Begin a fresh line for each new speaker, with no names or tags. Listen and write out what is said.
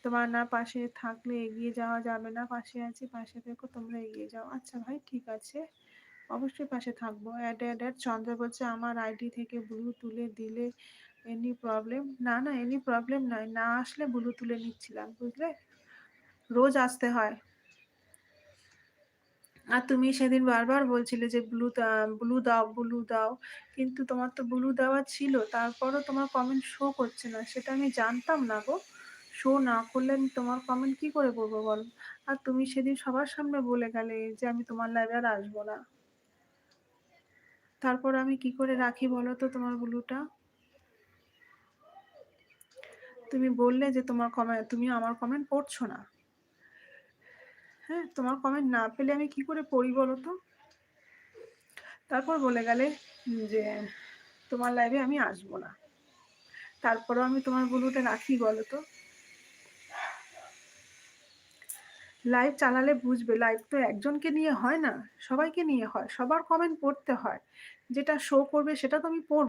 তোমার না পাশে থাকলে এগিয়ে যাওয়া যাবে না, পাশে আছি, পাশে থেকো, তোমরা এগিয়ে যাও। আচ্ছা ভাই, ঠিক আছে, অবশ্যই পাশে থাকবো। অ্যাড চন্দ্র বলছে আমার আইডি থেকে ব্লু তুলে দিলে এনি প্রবলেম? না না, এনি প্রবলেম নয়, না আসলে ব্লু তুলে নিচ্ছিলাম, বুঝলে, রোজ আসতে হয়। আর তুমি সেদিন বারবার বলছিলে যে ব্লু দাও, ব্লু দাও, কিন্তু তোমার তো ব্লু দেওয়া ছিল, তারপরও তোমার কমেন্ট শো করছে না। সেটা আমি জানতাম না গো, শো না করলে আমি তোমার কমেন্ট কি করে করবো বলো? আর তুমি সেদিন সবার সামনে বলে গেলে যে আমি তোমার লাইভে আর আসবো না, তারপর আমি কি করে রাখি বলো তো তোমার ব্লুটা? তুমি বললে যে তোমার কমেন্ট, তুমি আমার কমেন্ট পড়ছো না। হ্যাঁ, তোমার কমেন্ট না পেলে আমি কি করে পড়ি বলো তো? তারপর বলে গেলে যে তোমার লাইভে আমি আসবো না, তারপরেও আমি তোমার ব্লুটা রাখি বলো তো? লাইভ চালালে বুঝবে, লাইভ তো একজনকে নিয়ে হয় না, সবাইকে নিয়ে হয়, সবার কমেন্ট পড়তে হয়, যেটা শো করবে সেটা তো আমি পড়বো।